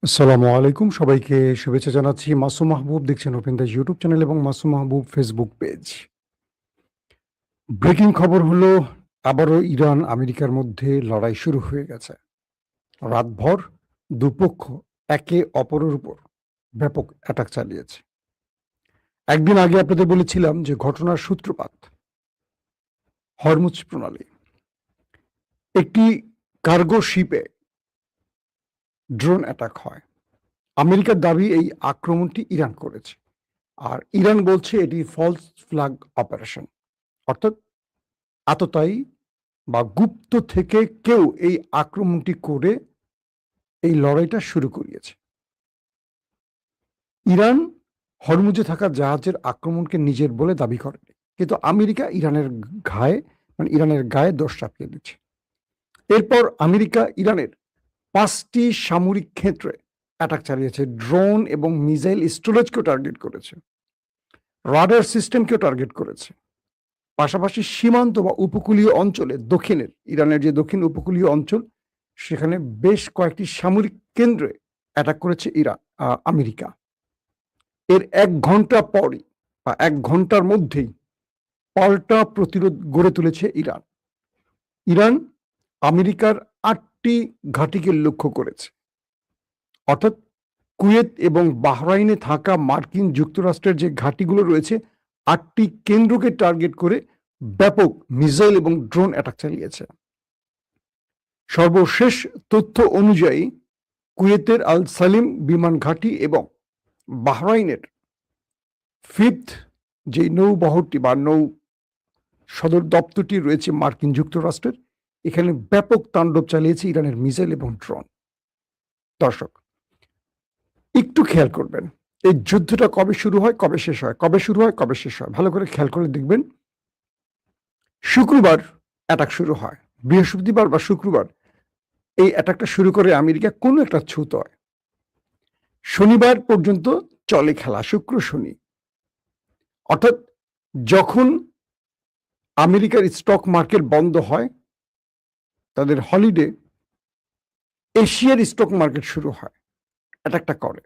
আসসালামু আলাইকুম। সবাইকে শুভেচ্ছা জানাচ্ছি। মাসুম মাহবুব দেখছেন ওপেন দ্য ইউটিউব চ্যানেল এবং মাসুম মাহবুব ফেসবুক পেজ। ব্রেকিং খবর হলো আবারও ইরান আমেরিকার মধ্যে লড়াই শুরু হয়ে গেছে। রাতভর দুপক্ষ একে অপরের উপর ব্যাপক অ্যাটাক চালিয়েছে। একদিন আগে আপনাদের বলেছিলাম যে ঘটনার সূত্রপাত হরমুজ প্রণালী। একটি কার্গো শিপে ড্রোন অ্যাটাক হয়। আমেরিকার দাবি এই আক্রমণটি ইরান করেছে। আর ইরান বলছে এটি ফলস ফ্ল্যাগ অপারেশন, অর্থাৎ আততায়ী বা গুপ্ত থেকে কেউ এই আক্রমণটি করে এই লড়াইটা শুরু করিয়েছে। ইরান হরমুজে থাকা জাহাজের আক্রমণকে নিজের বলে দাবি করেনি, কিন্তু আমেরিকা ইরানের গায়ে দোষ চাপিয়ে দিচ্ছে। এরপর আমেরিকা ইরানের 5টি সামরিক ক্ষেত্রে অ্যাটাক চালিয়েছে। ড্রোন এবং মিসাইল স্টোরেজকেও টার্গেট করেছে, রাডার সিস্টেমকেও টার্গেট করেছে। পাশাপাশি সীমান্ত বা উপকূলীয় অঞ্চলে ইরানের যে দক্ষিণ উপকূলীয় অঞ্চল, সেখানে বেশ কয়েকটি সামরিক কেন্দ্রে অ্যাটাক করেছে আমেরিকা। এর 1 ঘন্টা পরই বা 1 ঘন্টার মধ্যেই পাল্টা প্রতিরোধ গড়ে তুলেছে ইরান। ইরান আমেরিকার 8টি ঘাঁটিকে লক্ষ্য করেছে, অর্থাৎ কুয়েত এবং বাহরাইনে থাকা মার্কিন যুক্তরাষ্ট্রের যে ঘাঁটিগুলো রয়েছে 8টি কেন্দ্রকে টার্গেট করে ব্যাপক মিসাইল এবং ড্রোন অ্যাটাক চালিয়েছে। সর্বশেষ তথ্য অনুযায়ী কুয়েতের আল সালিম বিমান ঘাঁটি এবং বাহরাইনের 5th যে নৌবহরটি বা নৌ সদর দপ্তরটি রয়েছে মার্কিন যুক্তরাষ্ট্রের, এখানে ব্যাপক তাণ্ডব চালিয়েছে ইরানের মিসাইল এবং ড্রোন। দর্শক, একটু খেয়াল করবেন এই যুদ্ধটা কবে শুরু হয়, কবে শেষ হয়, কবে শুরু হয়, কবে শেষ হয়, ভালো করে খেয়াল করে দেখবেন। শুক্রবার অ্যাটাক শুরু হয়, বৃহস্পতিবার বা শুক্রবার এই অ্যাটাকটা শুরু করে আমেরিকা কোনো একটা ছুতোয়। শনিবার পর্যন্ত চলে খেলা, শুক্র শনি। অর্থাৎ যখন আমেরিকার স্টক মার্কেট বন্ধ হয়, তাদের হলিডে, এশিয়ার স্টক মার্কেট শুরু হয়, অ্যাটাকটা করে।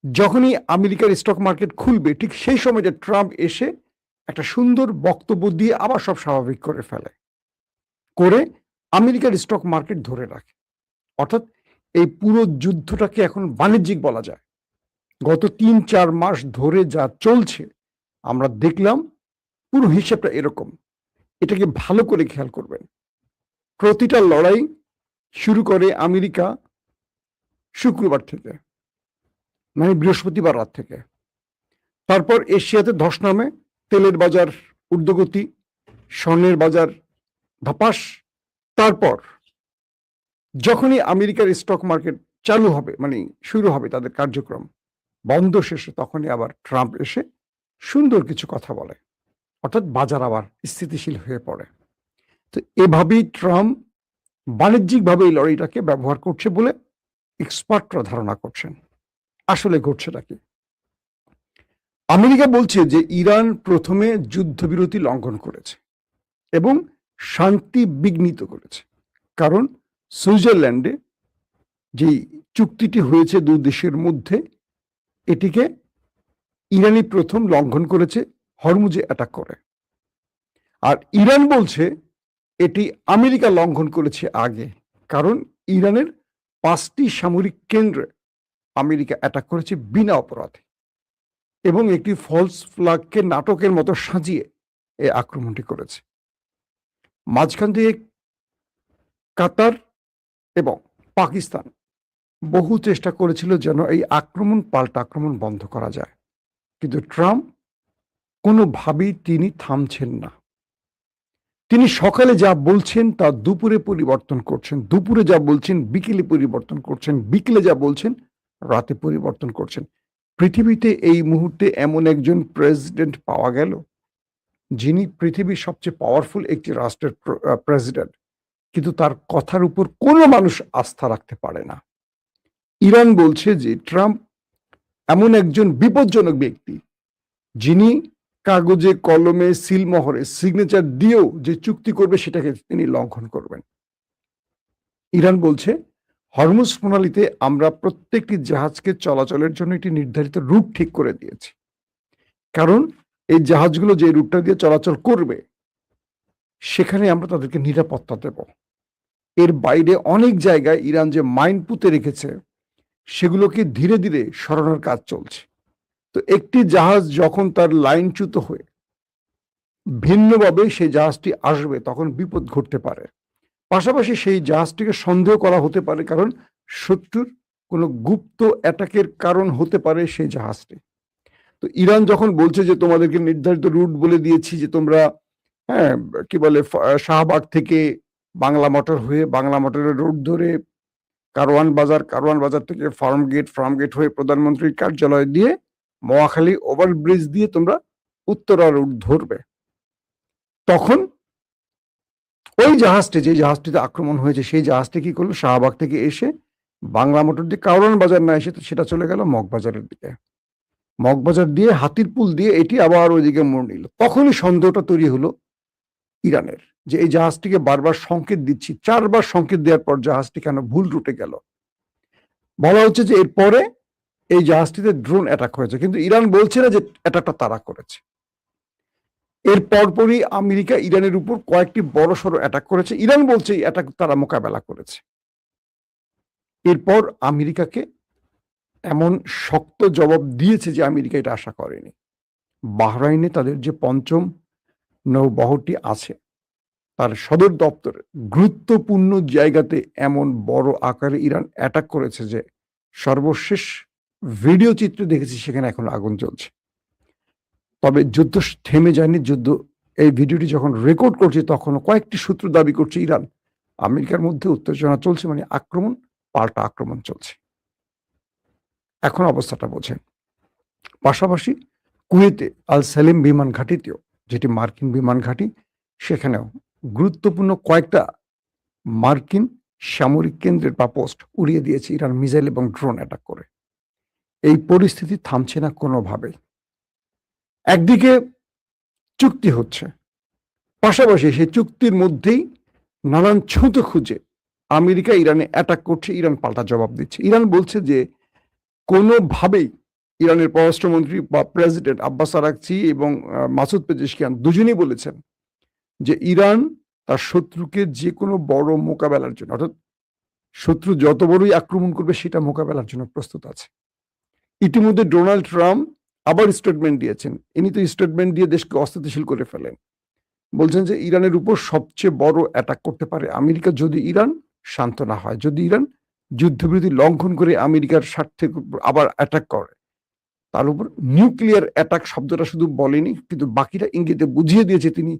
যখনই আমেরিকার স্টক মার্কেট খুলবে, ঠিক সেই সময়টা ট্রাম্প এসে একটা সুন্দর বক্তব্য দিয়ে আবার সব স্বাভাবিক করে ফেলে, করে আমেরিকার স্টক মার্কেট ধরে রাখে। অর্থাৎ এই পুরো যুদ্ধটাকে এখন বাণিজ্যিক বলা যায়। গত 3-4 মাস ধরে যা চলছে আমরা দেখলাম, পুরো হিসেবটা এরকম। এটাকে ভালো করে খেয়াল করবেন। প্রতিটা লড়াই শুরু করে আমেরিকা শুক্রবার থেকে, মানে বৃহস্পতিবার রাত থেকে। তারপর এশিয়াতে ধস নামে, তেলের বাজার ঊর্ধ্বগতি, স্বর্ণের বাজার ধপাস। তারপর যখনই আমেরিকার স্টক মার্কেট চালু হবে, মানে শুরু হবে তাদের কার্যক্রম, বন্ধ শেষে, তখনই আবার ট্রাম্প এসে সুন্দর কিছু কথা বলে, অর্থাৎ বাজার আবার স্থিতিশীল হয়ে পড়ে। তো এভাবেই ট্রাম্প বাণিজ্যিকভাবে এই লড়াইটাকে ব্যবহার করছে বলে এক্সপার্টরা ধারণা করছেন। আসলে ঘটছেটা কি? আমেরিকা বলছে যে ইরান প্রথমে যুদ্ধবিরতি লঙ্ঘন করেছে এবং শান্তি বিঘ্নিত করেছে, কারণ সুইজারল্যান্ডে যেই চুক্তিটি হয়েছে দুই দেশের মধ্যে, এটিকে ইরানই প্রথম লঙ্ঘন করেছে হরমুজে অ্যাটাক করে। আর ইরান বলছে এটি আমেরিকা লঙ্ঘন করেছে আগে, কারণ ইরানের 5টি সামরিক কেন্দ্রে আমেরিকা অ্যাটাক করেছে বিনা অপরাধে এবং একটি ফলস ফ্ল্যাগকে নাটকের মতো সাজিয়ে এই আক্রমণটি করেছে। মাঝখান দিয়ে কাতার এবং পাকিস্তান বহু চেষ্টা করেছিল যেন এই পাল্টা আক্রমণ বন্ধ করা যায়, কিন্তু ট্রাম্প কোনোভাবেই তিনি থামছেন না। তিনি সকালে যা বলছেন তা দুপুরে পরিবর্তন করছেন, দুপুরে যা বলছেন বিকেলে পরিবর্তন করছেন, বিকেলে যা বলছেন রাতে পরিবর্তন করছেন। পৃথিবীতে এই মুহূর্তে এমন একজন প্রেসিডেন্ট পাওয়া গেল যিনি পৃথিবীর সবচেয়ে পাওয়ারফুল একটি রাষ্ট্রের প্রেসিডেন্ট, কিন্তু তার কথার উপর কোনো মানুষ আস্থা রাখতে পারে না। ইরান বলছে যে ট্রাম্প এমন একজন বিপজ্জনক ব্যক্তি যিনি কাগজে কলমে সিলমোহরে সিগনেচার দিয়েও যে চুক্তি করবে সেটাকে তিনি লঙ্ঘন করবেন। ইরান বলছে হরমুজ প্রণালীতে আমরা প্রত্যেকটি জাহাজকে চলাচলের জন্য একটি নির্ধারিত রুট ঠিক করে দিয়েছি, কারণ এই জাহাজগুলো যে রুটটা দিয়ে চলাচল করবে সেখানে আমরা তাদেরকে নিরাপত্তা দেব। এর বাইরে অনেক জায়গায় ইরান যে মাইন পুঁতে রেখেছে সেগুলোকে ধীরে ধীরে সরানোর কাজ চলছে। তো একটি জাহাজ যখন তার লাইনচ্যুত হয়ে ভিন্নভাবে সেই জাহাজটি আসবে তখন বিপদ ঘটতে পারে। পাশাপাশি সেই জাহাজটিকে সন্দেহ করা হতে পারে, কারণ শত্রুর কোনো গুপ্ত অ্যাটাকের কারণ হতে পারে সেই জাহাজটি। তো ইরান যখন বলছে যে তোমাদেরকে নির্ধারিত রুট বলে দিয়েছি, যে তোমরা হ্যাঁ কি বলে শাহবাগ থেকে বাংলা মোটর হয়ে বাংলা মোটরের রুট ধরে কারওয়ান বাজার থেকে ফার্ম গেট হয়ে প্রধানমন্ত্রীর কার্যালয় দিয়ে মহাখালী ওভারব্রিজ দিয়ে তোমরা উত্তরা রুট ধরবে, তখন ওই জাহাজটি, যে জাহাজটিতে আক্রমণ হয়েছে সেই জাহাজটি কি করলো, শাহবাগ থেকে এসে বাংলা মোটর দিয়ে কারওয়ান বাজার না এসে সেটা চলে গেল মগবাজারের দিকে। মগবাজার দিয়ে হাতির পুল দিয়ে এটি আবার ওইদিকে মোড় নিল। তখনই সন্দেহটা তৈরি হলো ইরানের, যে এই জাহাজটিকে বারবার সংকেত দিচ্ছি, 4 বার সংকেত দেওয়ার পর জাহাজটি কেন ভুল রুটে গেল। বলা হচ্ছে যে এরপরে এই জাহাজটিতে ড্রোন অ্যাটাক হয়েছে, কিন্তু ইরান বলছে না যে অ্যাটাকটা তারা করেছে। এর পরপরই আমেরিকা ইরানের উপর কয়েকটি বড়সড় অ্যাটাক করেছে। ইরান বলছে এই অ্যাটাক তারা মোকাবেলা করেছে। এরপর আমেরিকাকে এমন শক্ত জবাব দিয়েছে যে আমেরিকা এটা আশা করেনি। বাহরাইনে তাদের যে 5ম নৌবহরটি আছে তার সদর দপ্তরে গুরুত্বপূর্ণ জায়গাতে এমন বড় আকারে ইরান অ্যাটাক করেছে যে সর্বশেষ ভিডিও চিত্র দেখেছি সেখানে এখন আগুন জ্বলছে। তবে যুদ্ধ থেমে যায়নি। এই ভিডিওটি যখন রেকর্ড করছে তখনও কয়েকটি সূত্র দাবি করছে ইরান আমেরিকার মধ্যে উত্তেজনা চলছে, মানে আক্রমণ পাল্টা আক্রমণ চলছে। এখন অবস্থাটা বোঝেন। পাশাপাশি কুয়েতে আল সালেম বিমান ঘাঁটিতেও, যেটি মার্কিন বিমান ঘাঁটি, সেখানেও গুরুত্বপূর্ণ কয়েকটা মার্কিন সামরিক কেন্দ্রের বা পোস্ট উড়িয়ে দিয়েছে ইরান মিসাইল এবং ড্রোন অ্যাটাক করে। এই পরিস্থিতি থামছে না কোনোভাবেই। একদিকে চুক্তি হচ্ছে, পাশাপাশি সেই চুক্তির মধ্যেই নানান ছুতো খুঁজে আমেরিকা ইরানে অ্যাটাক করছে, ইরান পাল্টা জবাব দিচ্ছে। ইরান বলছে যে কোনোভাবেই ইরানের পররাষ্ট্রমন্ত্রী বা প্রেসিডেন্ট আব্বাস আরাকচি এবং মাসুদ পেজেশকিয়ান দুজনেই বলেছেন যে ইরান তার শত্রুকে যে কোনো বড় মোকাবেলার জন্য, অর্থাৎ শত্রু যত বড়ই আক্রমণ করবে সেটা মোকাবেলার জন্য প্রস্তুত আছে। ইতিমধ্যে ডোনাল্ড ট্রাম্প আবার স্টেটমেন্ট দিয়েছেন। ইনি তো স্টেটমেন্ট দিয়ে দেশকে অস্থিতিশীল করে ফেলেন। বলছেন যে ইরানের উপর সবচেয়ে বড় অ্যাটাক করতে পারে আমেরিকা যদি ইরান শান্ত না হয়, যদি ইরান যুদ্ধবিরতি লঙ্ঘন করে আমেরিকার স্বার্থের আবার অ্যাটাক করে। তার উপর নিউক্লিয়ার অ্যাটাক শব্দটা শুধু বলেনি, কিন্তু বাকিটা ইঙ্গিতে বুঝিয়ে দিয়েছে তিনি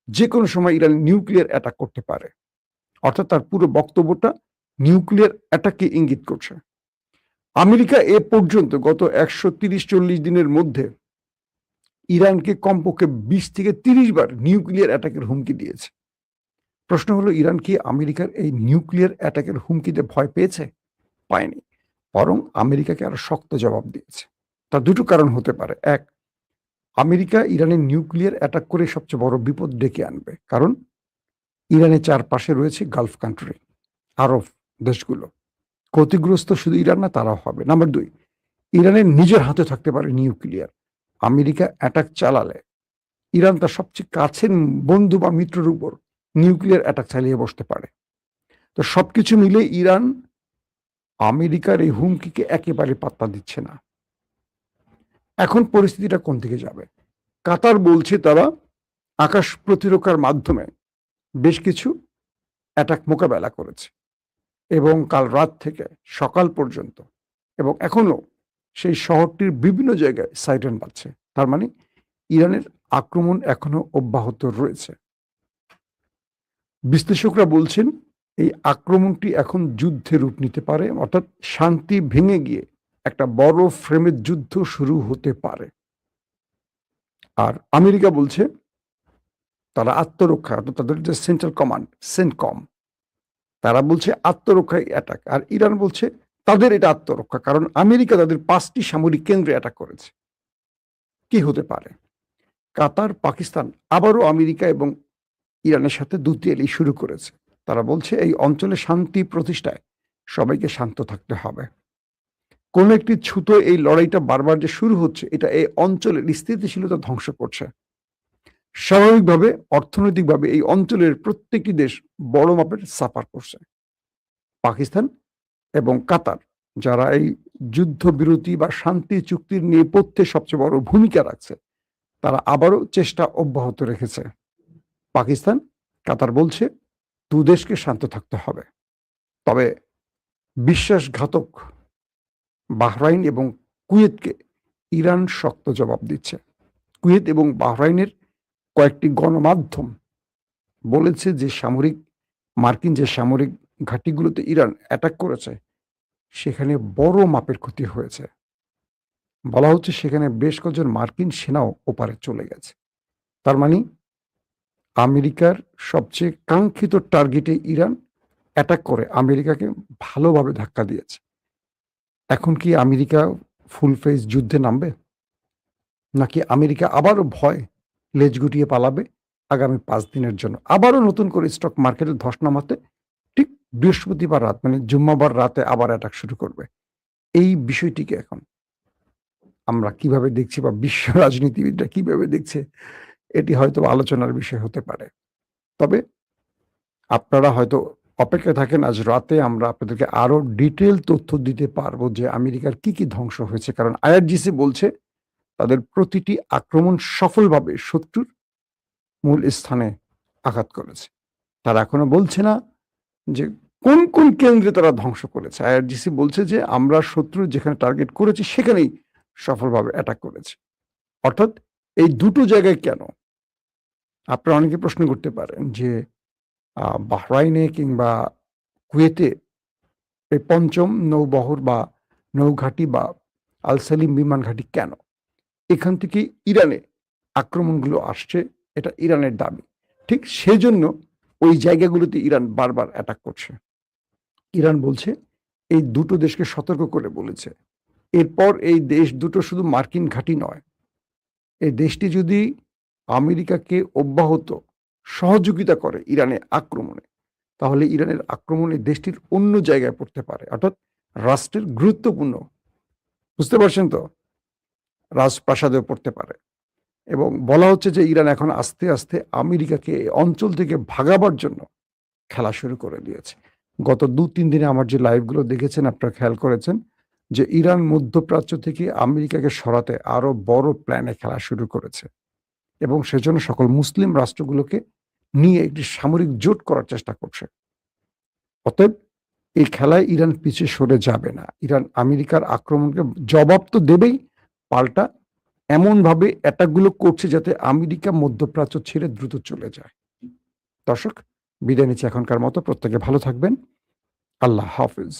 যে কোনো সময় ইরান নিউক্লিয়ার অ্যাটাক করতে পারে। অর্থাৎ তার পুরো বক্তব্যটা নিউক্লিয়ার অ্যাটাককে ইঙ্গিত করছে। আমেরিকা এ পর্যন্ত গত 130-40 দিনের মধ্যে ইরানকে কমপক্ষে 20 থেকে 30 বার নিউক্লিয়ার অ্যাটাকের হুমকি দিয়েছে। প্রশ্ন হলো, ইরান কি আমেরিকার এই নিউক্লিয়ার অ্যাটাকের হুমকিতে ভয় পেয়েছে? পায়নি, বরং আমেরিকাকে আরো শক্ত জবাব দিয়েছে। তার দুটো কারণ হতে পারে। এক, আমেরিকা ইরানের নিউক্লিয়ার অ্যাটাক করে সবচেয়ে বড় বিপদ ডেকে আনবে, কারণ ইরানের চারপাশে রয়েছে গালফ কান্ট্রি, আরব দেশগুলো। ক্ষতিগ্রস্ত শুধু ইরান না, তারাও হবে। নাম্বার 2, ইরানের নিজের হাতে থাকতে পারে নিউক্লিয়ার। আমেরিকা অ্যাটাক চালালে ইরান তার সবচেয়ে কাছের বন্ধু বা মিত্রের উপর নিউক্লিয়ার অ্যাটাক চালিয়ে বসতে পারে। তো সবকিছু মিলে ইরান আমেরিকার এই হুমকিকে একেবারে পাত্তা দিচ্ছে না। এখন পরিস্থিতিটা কোন দিকে যাবে? কাতার বলছে তারা আকাশ প্রতিরক্ষার মাধ্যমে বেশ কিছু অ্যাটাক মোকাবেলা করেছে এবং কাল রাত থেকে সকাল পর্যন্ত, এবং এখনো সেই শহরটির বিভিন্ন জায়গায় সাইরেন বাজছে। তার মানে ইরানের আক্রমণ এখনো অব্যাহত রয়েছে। বিশ্লেষকরা বলছেন এই আক্রমণটি এখন যুদ্ধে রূপ নিতে পারে, অর্থাৎ শান্তি ভেঙে গিয়ে একটা বড় ফ্রেমের যুদ্ধ শুরু হতে পারে। আর আমেরিকা বলছে তারা আত্মরক্ষা, অর্থাৎ তাদের যে সেন্ট্রাল কমান্ড সেন্টকম, তারা বলছে আত্মরক্ষায় অ্যাটাক, আর ইরান বলছে তাদের এটা আত্মরক্ষা, কারণ আমেরিকা তাদের 5টি সামরিক কেন্দ্রে অ্যাটাক করেছে। কি হতে পারে? কাতার, পাকিস্তান আবারও আমেরিকা এবং ইরানের সাথে দুতিয়ালি শুরু করেছে। তারা বলছে এই অঞ্চলে শান্তি প্রতিষ্ঠায় সবাইকে শান্ত থাকতে হবে। কোন একটি ছুতো এই লড়াইটা বারবার যে শুরু হচ্ছে, এটা এই অঞ্চলের স্থিতিশীলতা ধ্বংস করছে। স্বাভাবিকভাবে অর্থনৈতিকভাবে এই অঞ্চলের প্রত্যেকটি দেশ বড় মাপের সাফার করছে। পাকিস্তান এবং কাতার, যারা এই যুদ্ধবিরতি বা শান্তি চুক্তির নেপথ্যে সবচেয়ে বড় ভূমিকা রাখছে, তারা আবারও চেষ্টা অব্যাহত রেখেছে। পাকিস্তান, কাতার বলছে ২ দেশকে শান্ত থাকতে হবে। তবে বিশ্বাসঘাতক বাহরাইন এবং কুয়েতকে ইরান শক্ত জবাব দিচ্ছে। কুয়েত এবং বাহরাইনের কয়েকটি গণমাধ্যম বলেছে যে মার্কিন যে সামরিক ঘাঁটিগুলোতে ইরান অ্যাটাক করেছে, সেখানে বড় মাপের ক্ষতি হয়েছে। বলা হচ্ছে সেখানে বেশ কয়েকজন মার্কিন সেনাও ওপারে চলে গেছে। তার মানে আমেরিকার সবচেয়ে কাঙ্ক্ষিত টার্গেটে ইরান অ্যাটাক করে আমেরিকাকে ভালোভাবে ধাক্কা দিয়েছে। এখন কি আমেরিকা ফুল ফেজ যুদ্ধে নামবে? নাকি আমেরিকা আবারও ভয় লেজ গুটিয়ে পালাবে আগামী ৫ দিনের জন্য? আবারও নতুন করে স্টক মার্কেটে ধস নামাতে ঠিক বৃহস্পতিবার রাত মানে জুম্মাবার রাতে আবার অ্যাটাক শুরু করবে। এই বিষয়টিকে এখন আমরা কিভাবে দেখছি বা বিশ্ব রাজনীতিবিদরা কিভাবে দেখছে, এটি হয়তো আলোচনার বিষয় হতে পারে। তবে আপনারা হয়তো অপেক্ষায় থাকেন, আজ রাতে আমরা আপনাদেরকে আরো ডিটেইল তথ্য দিতে পারবো যে আমেরিকার কি ধ্বংস হয়েছে। কারণ আইআরজিসি বলছে তাদের প্রতিটি আক্রমণ সফলভাবে শত্রুর মূল স্থানে আঘাত করেছে। তারা এখনো বলছে না যে কোন কেন্দ্রে তারা ধ্বংস করেছে। আইআরজিসি বলছে যে আমরা শত্রু যেখানে টার্গেট করেছি সেখানেই সফলভাবে অ্যাটাক করেছে। অর্থাৎ এই দুটো জায়গায় কেন? আপনারা অনেকে প্রশ্ন করতে পারেন যে বাহরাইনে কিংবা কুয়েতে এই ৫ম নৌবহর বা নৌঘাঁটি বা আল সালিম বিমান ঘাঁটি কেন? এখান থেকে ইরানে আক্রমণগুলো আসছে, এটা ইরানের দাবি। ঠিক সেজন্য ওই জায়গাগুলোতে ইরান বারবার অ্যাটাক করছে। ইরান বলছে এই দুটো দেশকে সতর্ক করে বলেছে, এরপর এই দেশ দুটো শুধু মার্কিন ঘাঁটি নয়, এই দেশটি যদি আমেরিকাকে অব্যাহত সহযোগিতা করে ইরানে আক্রমণে, তাহলে ইরানের আক্রমণে দেশটির অন্য জায়গায় পড়তে পারে। অর্থাৎ রাষ্ট্রের গুরুত্বপূর্ণ, বুঝতে পারছেন তো? রাজপ্রাসাদেও পড়তে পারে। এবং বলা হচ্ছে যে ইরান এখন আস্তে আস্তে আমেরিকাকে এই অঞ্চল থেকে ভাগাবার জন্য খেলা শুরু করে দিয়েছে। গত ২-৩ দিনে আমার যে লাইভগুলো দেখেছেন, আপনারা খেয়াল করেছেন যে ইরান মধ্যপ্রাচ্য থেকে আমেরিকাকে সরাতে আরো বড় প্ল্যানে খেলা শুরু করেছে এবং সেজন্য সকল মুসলিম রাষ্ট্রগুলোকে নিয়ে একটি সামরিক জোট করার চেষ্টা করছে। অতএব এই খেলায় ইরান পিছিয়ে সরে যাবে না। ইরান আমেরিকার আক্রমণকে জবাব তো দেবেই, পাল্টা এমনভাবে অ্যাটাকগুলো করছে যাতে আমেরিকা মধ্যপ্রাচ্য ছেড়ে দ্রুত চলে যায়। দর্শক, বিদায় নিচ্ছি এখনকার মতো। প্রত্যেকে ভালো থাকবেন। আল্লাহ হাফেজ।